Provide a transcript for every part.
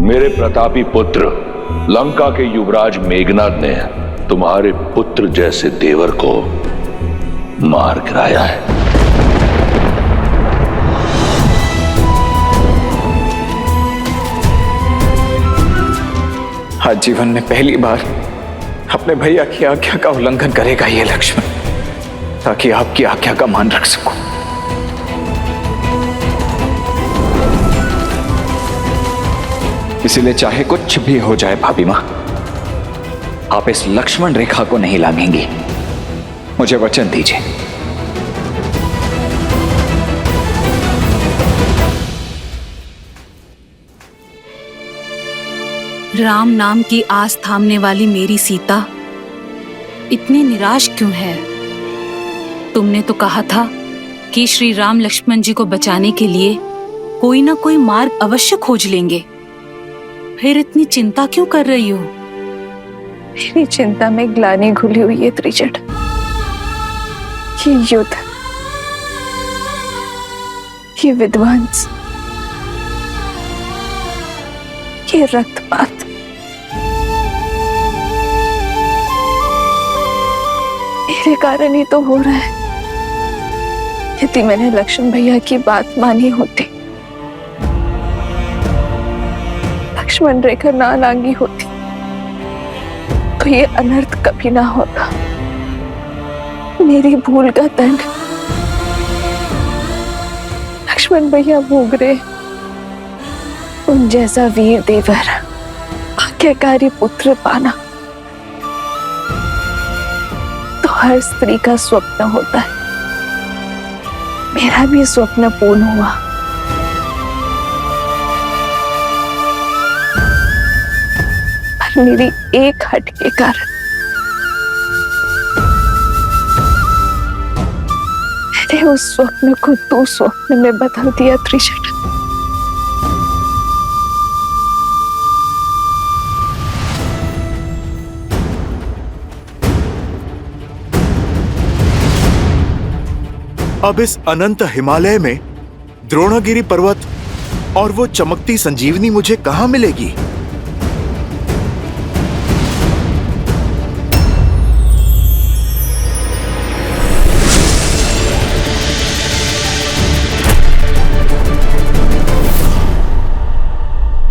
मेरे प्रतापी पुत्र लंका के युवराज मेघनाद ने तुम्हारे पुत्र जैसे देवर को मार गिराया है। आज जीवन में पहली बार अपने भैया की आज्ञा का उल्लंघन करेगा ये लक्ष्मण, ताकि आपकी आज्ञा का मान रख सकूं। इसीलिए चाहे कुछ भी हो जाए भाभी मां, आप इस लक्ष्मण रेखा को नहीं लांघेंगी। मुझे वचन दीजिए। राम नाम की आस थामने वाली मेरी सीता इतनी निराश क्यों है? तुमने तो कहा था कि श्री राम लक्ष्मण जी को बचाने के लिए कोई ना कोई मार्ग अवश्य खोज लेंगे। फिर इतनी चिंता क्यों कर रही हो? मेरी चिंता में ग्लानि घुली हुई है त्रिजट। ये युद्ध, ये विध्वंस, ये रक्तपात, मेरे कारण ही तो हो रहा है। यदि मैंने लक्ष्मण भैया की बात मानी होती, लक्ष्मण रेखा ना लांगी होती, तो ये अनर्थ कभी ना होता। मेरी भूल का दंड लक्ष्मण भैया भोग रहे। उन जैसा वीर देवर, आज्ञाकारी पुत्र पाना तो हर स्त्री का स्वप्न होता है। मेरा भी स्वप्न पूर्ण हुआ। पर मेरी एक हट के कारण मैंने उस स्वप्न को दो स्वप्न में बदल दिया त्रिशट। अब इस अनंत हिमालय में द्रोणगिरि पर्वत और वो चमकती संजीवनी मुझे कहां मिलेगी?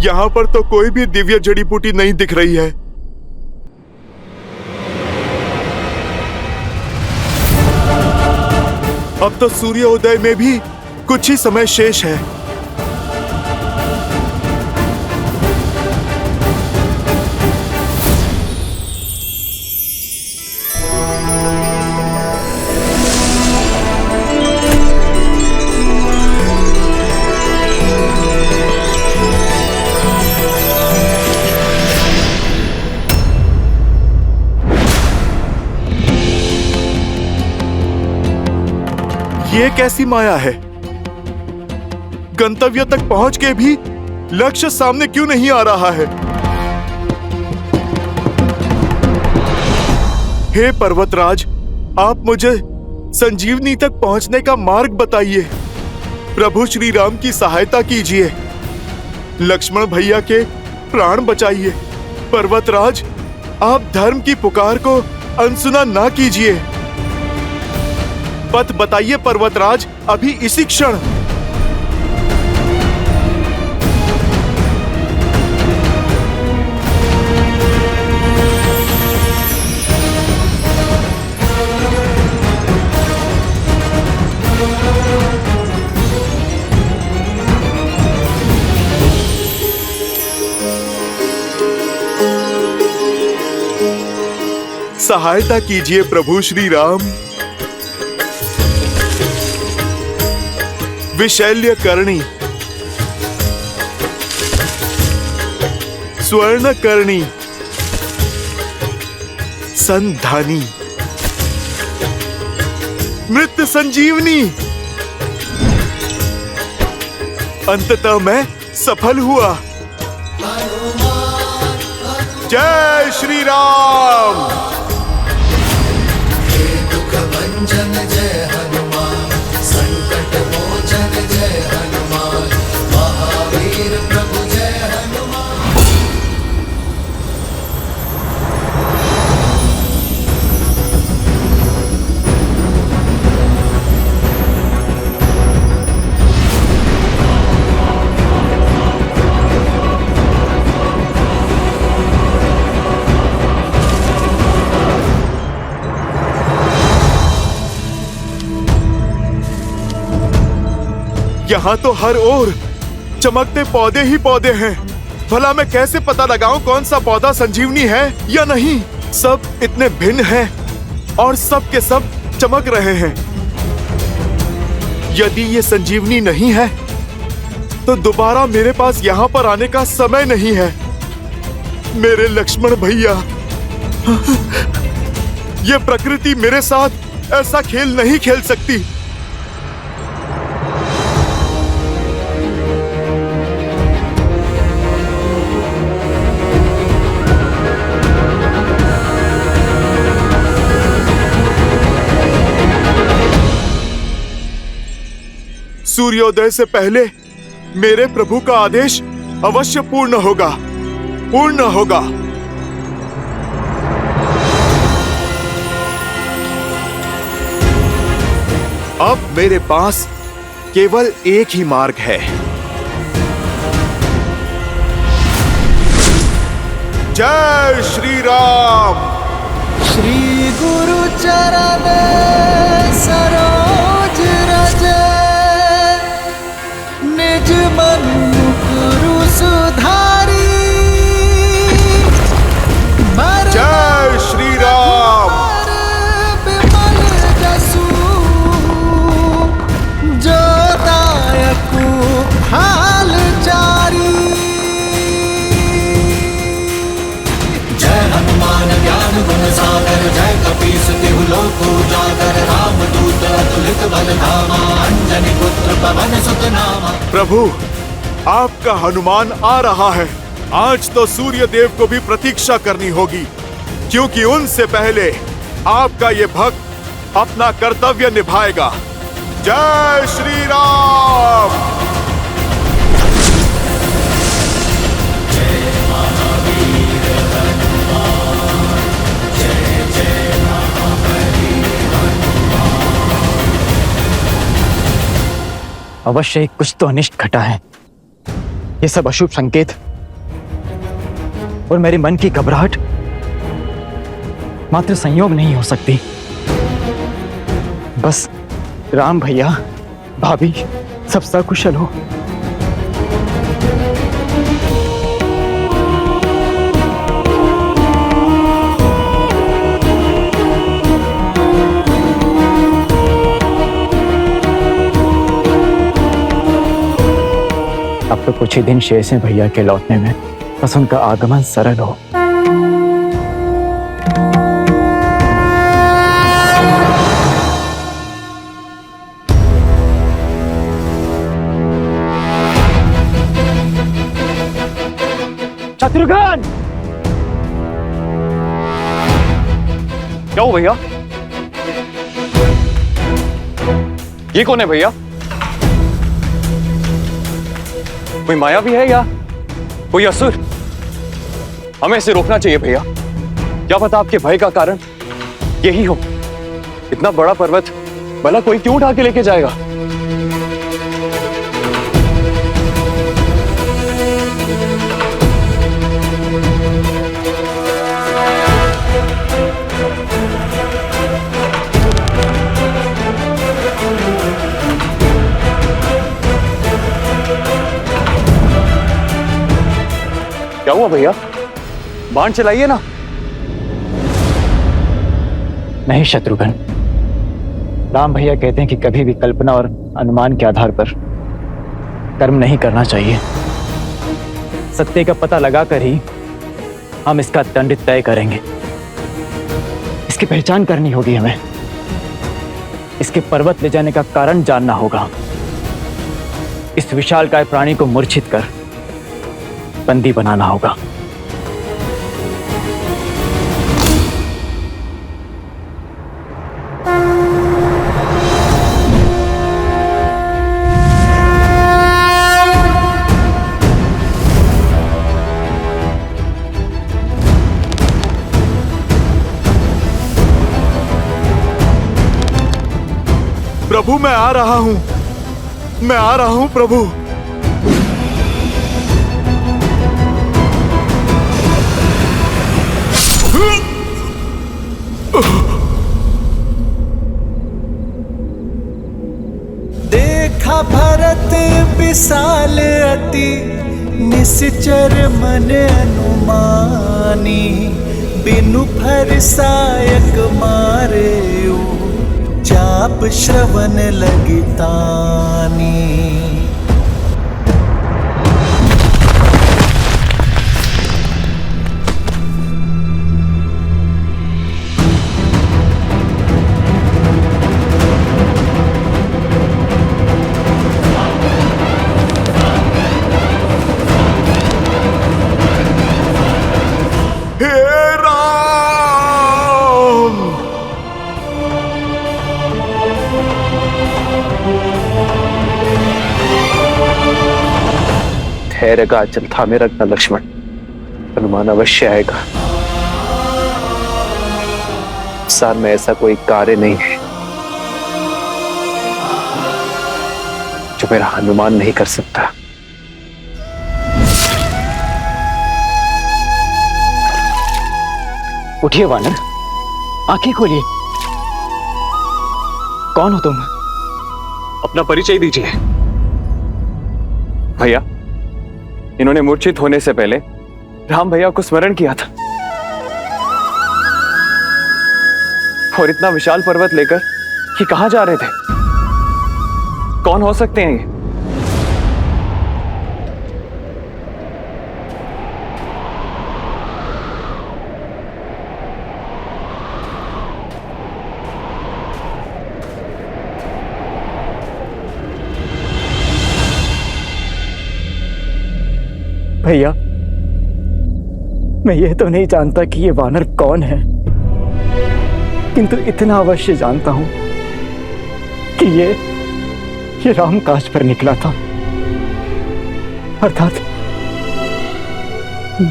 यहां पर तो कोई भी दिव्य जड़ी बूटी नहीं दिख रही है। अब तो सूर्योदय में भी कुछ ही समय शेष है। ये कैसी माया है? गंतव्य तक पहुंच के भी लक्ष्य सामने क्यों नहीं आ रहा है? हे पर्वतराज, आप मुझे संजीवनी तक पहुंचने का मार्ग बताइए। प्रभु श्री राम की सहायता कीजिए। लक्ष्मण भैया के प्राण बचाइए। पर्वतराज, आप धर्म की पुकार को अनसुना ना कीजिए। पथ बताइए पर्वतराज, अभी इसी क्षण। सहायता कीजिए प्रभु श्री राम। विशैल्य करणी, स्वर्ण करणी, संधानी, मृत संजीवनी। अंततः मैं सफल हुआ। जय श्री राम। दुख भंजन जय हनुमान, संकट मोचन जय हनुमान, महावीर प्रभु जय हनुमान। यहाँ तो हर ओर चमकते पौधे ही पौधे हैं। भला मैं कैसे पता लगाऊं कौन सा पौधा संजीवनी है या नहीं? सब इतने भिन्न हैं और सब के सब चमक रहे हैं। यदि ये संजीवनी नहीं है तो दोबारा मेरे पास यहाँ पर आने का समय नहीं है। मेरे लक्ष्मण भैया, ये प्रकृति मेरे साथ ऐसा खेल नहीं खेल सकती। सूर्योदय से पहले मेरे प्रभु का आदेश अवश्य पूर्ण होगा, पूर्ण होगा। अब मेरे पास केवल एक ही मार्ग है। जय श्री राम। श्री गुरु चरण सरोज रज, निज मन मुकुरु सुधारी। जय श्री राम। विमल जसु जो दायकु हाल चारी। जय हनुमान ज्ञान गुण सागर, जय कपीस तिहु लोक उजागर। रामदूत अतुलित बल धामा, अंजनी पुत्र पवन सुत नामा। प्रभु, आपका हनुमान आ रहा है। आज तो सूर्य देव को भी प्रतीक्षा करनी होगी, क्योंकि उनसे पहले आपका ये भक्त अपना कर्तव्य निभाएगा। जय श्री राम। अवश्य ही कुछ तो अनिष्ट घटा है। ये सब अशुभ संकेत और मेरे मन की घबराहट मात्र संयोग नहीं हो सकती। बस राम भैया, भाभी सब सकुशल हो। अब तो कुछ ही दिन शेष हैं भैया के लौटने में, बस उनका आगमन सरल हो। शत्रुघ्न! क्या हो भैया? ये कौन है भैया? कोई माया भी है या कोई असुर? हमें इसे रोकना चाहिए भैया। क्या पता आपके भय का कारण यही हो। इतना बड़ा पर्वत भला कोई क्यों उठा के लेके जाएगा? क्या हुआ भैया? बाण चलाइए ना। नहीं शत्रुघ्न, राम भैया कहते हैं कि कभी भी कल्पना और अनुमान के आधार पर कर्म नहीं करना चाहिए। सत्य का पता लगाकर ही हम इसका दंड तय करेंगे। इसकी पहचान करनी होगी हमें। इसके पर्वत ले जाने का कारण जानना होगा। इस विशालकाय प्राणी को मूर्छित कर बंदी बनाना होगा। प्रभु, मैं आ रहा हूं, मैं आ रहा हूं प्रभु। देखा भरत विशाल अति निश्चर मन अनुमानी बिनु फरसायक मारे चाप श्रवण लगितानी। धैर्य का आंचल थामे रखना लक्ष्मण, हनुमान अवश्य आएगा। संसार में ऐसा कोई कार्य नहीं है जो मेरा हनुमान नहीं कर सकता। उठिए वानर, आंखें खोलिए। कौन हो तुम? अपना परिचय दीजिए। भैया, इन्होंने मूर्छित होने से पहले राम भैया को स्मरण किया था, और इतना विशाल पर्वत लेकर ये कहां जा रहे थे? कौन हो सकते हैं ये? भैया, मैं ये तो नहीं जानता कि ये वानर कौन है, किंतु इतना अवश्य जानता हूं कि ये रामकाज पर निकला था। अर्थात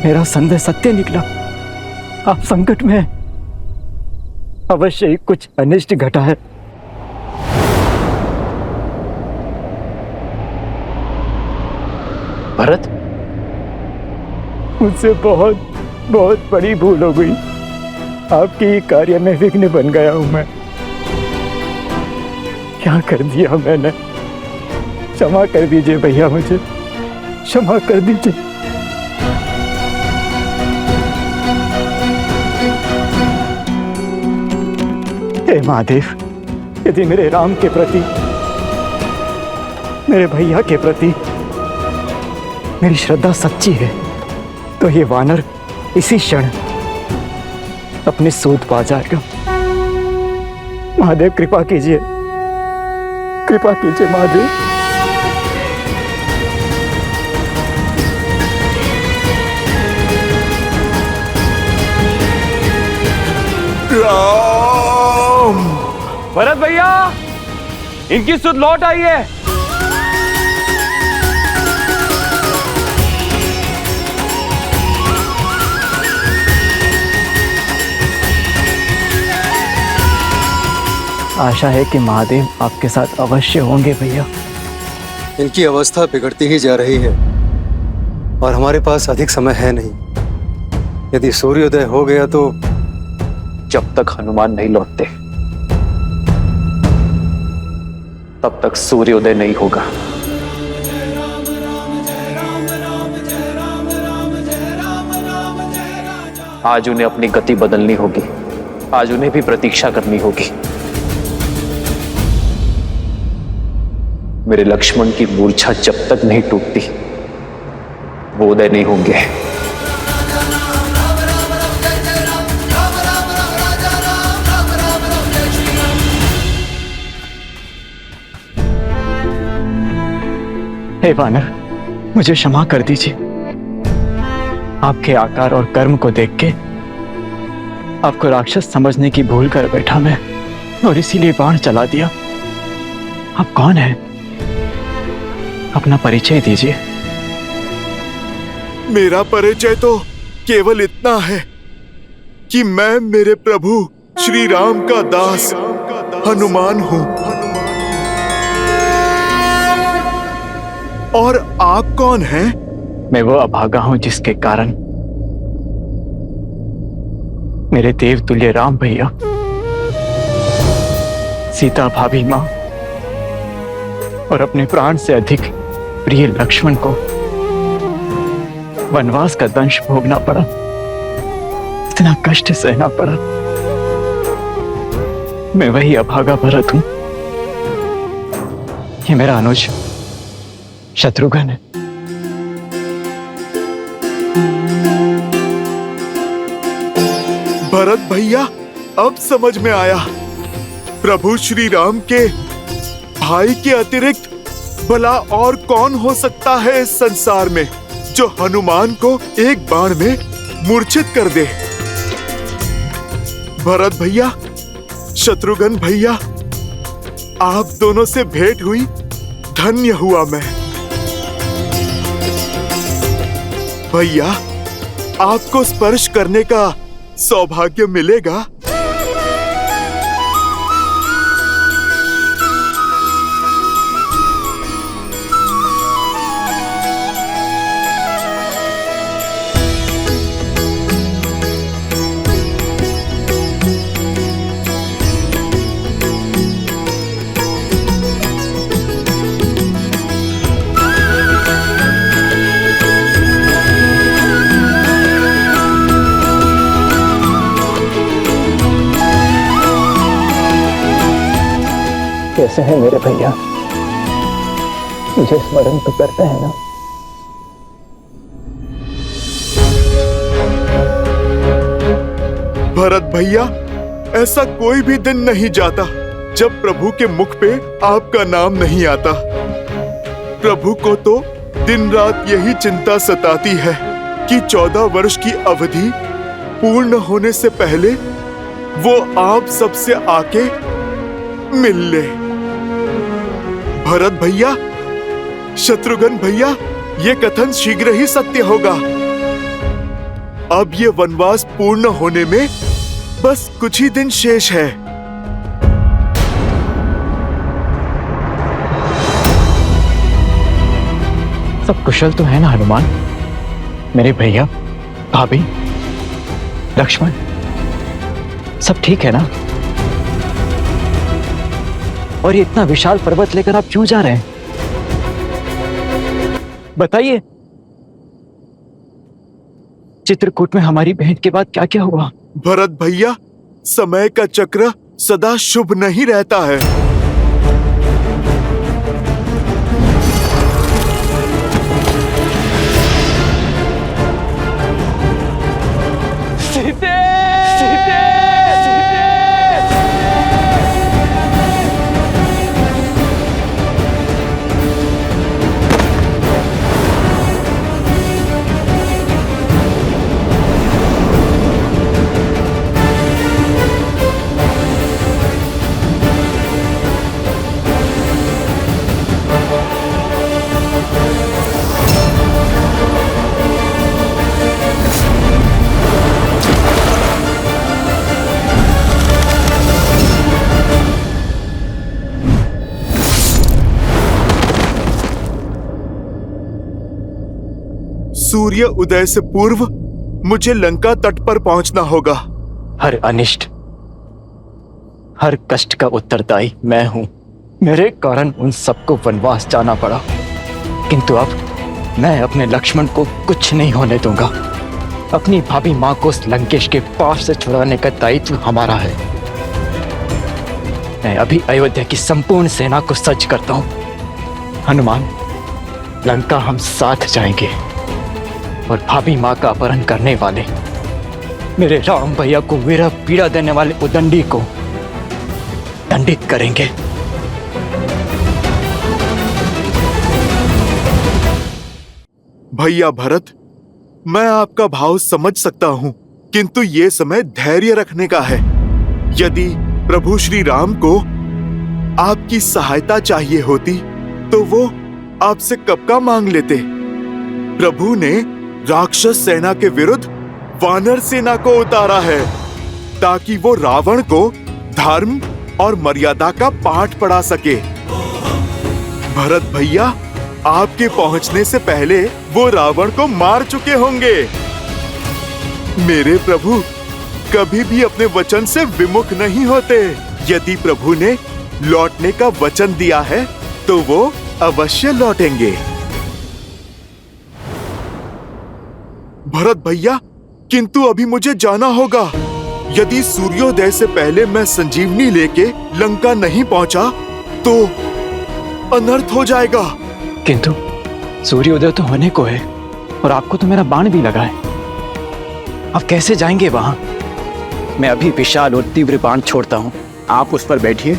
मेरा संदेह सत्य निकला। आप संकट में हैं। अवश्य ही कुछ अनिष्ट घटा है। भरत, मुझसे बहुत बहुत बड़ी भूल हो गई। आपके कार्य में विघ्न बन गया हूं मैं। क्या कर दिया मैंने? क्षमा कर दीजिए भैया, मुझे क्षमा कर दीजिए। हे महादेव, यदि मेरे राम के प्रति, मेरे भैया के प्रति मेरी श्रद्धा सच्ची है, तो ये वानर इसी क्षण अपनी सूद पा जाएगा। महादेव कृपा कीजिए, कृपा कीजिए महादेव। राम! भरत भैया, इनकी सुध लौट आई है। आशा है कि महादेव आपके साथ अवश्य होंगे भैया। इनकी अवस्था बिगड़ती ही जा रही है और हमारे पास अधिक समय है नहीं। यदि सूर्योदय हो गया तो जब तक हनुमान नहीं लौटते तब तक सूर्योदय नहीं होगा। आज उन्हें अपनी गति बदलनी होगी। आज उन्हें भी प्रतीक्षा करनी होगी। मेरे लक्ष्मण की मूर्छा जब तक नहीं टूटती वो उदय नहीं होंगे। हे वानर, मुझे क्षमा कर दीजिए। आपके आकार और कर्म को देख के आपको राक्षस समझने की भूल कर बैठा मैं, और इसीलिए बाण चला दिया। आप कौन हैं? अपना परिचय दीजिए। मेरा परिचय तो केवल इतना है कि मैं मेरे प्रभु श्री राम का दास हनुमान हूं। और आप कौन हैं? मैं वो अभागा हूं जिसके कारण मेरे देव तुल्य राम भैया, सीता भाभी मां और अपने प्राण से अधिक प्रिय लक्ष्मण को वनवास का दंश भोगना पड़ा, इतना कष्ट सहना पड़ा। मैं वही अभागा भरत हूं। ये मेरा अनुज शत्रुघ्न है। भरत भैया, अब समझ में आया। प्रभु श्री राम के भाई के अतिरिक्त भला और कौन हो सकता है इस संसार में जो हनुमान को एक बाण में मूर्छित कर दे। भरत भैया, शत्रुघ्न भैया, आप दोनों से भेंट हुई धन्य हुआ मैं। भैया, आपको स्पर्श करने का सौभाग्य मिलेगा। कैसे हैं मेरे भैया? मुझे स्मरण तो करते हैं ना? भरत भैया, ऐसा कोई भी दिन नहीं जाता जब प्रभु के मुख पे आपका नाम नहीं आता। प्रभु को तो दिन रात यही चिंता सताती है कि 14 वर्ष की अवधि पूर्ण होने से पहले वो आप सबसे आके मिल ले। भरत भैया, शत्रुघ्न भैया, ये कथन शीघ्र ही सत्य होगा। अब ये वनवास पूर्ण होने में बस कुछ ही दिन शेष है। सब कुशल तो है ना हनुमान? मेरे भैया, भाभी, लक्ष्मण, सब ठीक है ना? और ये इतना विशाल पर्वत लेकर आप क्यों जा रहे हैं? बताइए। चित्रकूट में हमारी भेंट के बाद क्या क्या हुआ? भरत भैया, समय का चक्र सदा शुभ नहीं रहता है। सीते! सीते! सूर्य उदय से पूर्व मुझे लंका तट पर पहुंचना होगा। हर अनिष्ट, हर कष्ट का उत्तरदायी मैं हूं। मेरे कारण उन सबको वनवास जाना पड़ा, किंतु अब मैं अपने लक्ष्मण को कुछ नहीं होने दूंगा। अपनी भाभी मां को उस लंकेश के पाप से छुड़ाने का दायित्व हमारा है। मैं अभी अयोध्या की संपूर्ण सेना को सज्ज करता हूं। हनुमान, लंका हम साथ जाएंगे और भाभी मां का अपहरण करने वाले मेरे राम भैया को विरह पीड़ा देने वाले उदंडी को दंडित करेंगे। भैया भरत, मैं आपका भाव समझ सकता हूं, किंतु ये समय धैर्य रखने का है। यदि प्रभु श्री राम को आपकी सहायता चाहिए होती तो वो आपसे कब का मांग लेते। प्रभु ने राक्षस सेना के विरुद्ध वानर सेना को उतारा है ताकि वो रावण को धर्म और मर्यादा का पाठ पढ़ा सके। भरत भैया, आपके पहुंचने से पहले वो रावण को मार चुके होंगे। मेरे प्रभु कभी भी अपने वचन से विमुख नहीं होते। यदि प्रभु ने लौटने का वचन दिया है तो वो अवश्य लौटेंगे। भरत भैया, किंतु अभी मुझे जाना होगा। यदि सूर्योदय से पहले मैं संजीवनी लेके लंका नहीं पहुंचा तो अनर्थ हो जाएगा। किंतु सूर्योदय तो होने को है और आपको तो मेरा बाण भी लगा है। अब कैसे जाएंगे वहां? मैं अभी विशाल और तीव्र बाण छोड़ता हूं। आप उस पर बैठिए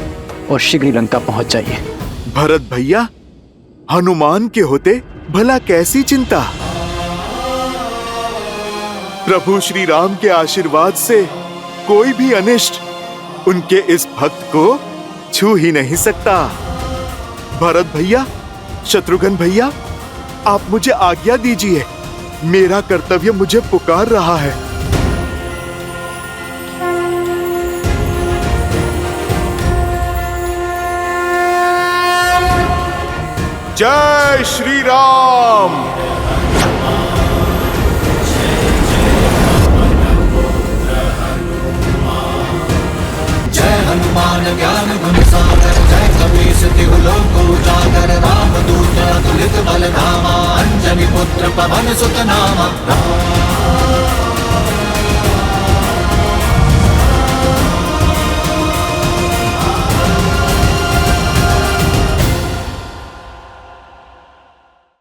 और शीघ्र लंका पहुंच जाइए। भरत भैया, हनुमान के होते भला कैसी चिंता। प्रभु श्री राम के आशीर्वाद से कोई भी अनिष्ट उनके इस भक्त को छू ही नहीं सकता। भरत भैया, शत्रुघ्न भैया, आप मुझे आज्ञा दीजिए। मेरा कर्तव्य मुझे पुकार रहा है। जय श्री राम। जय हनुमान ज्ञान गुण सागर जय कपीस तिहु लोक उजागर रामदूत अतुलित बल धामा अंजनी पुत्र पवन सुत नामा।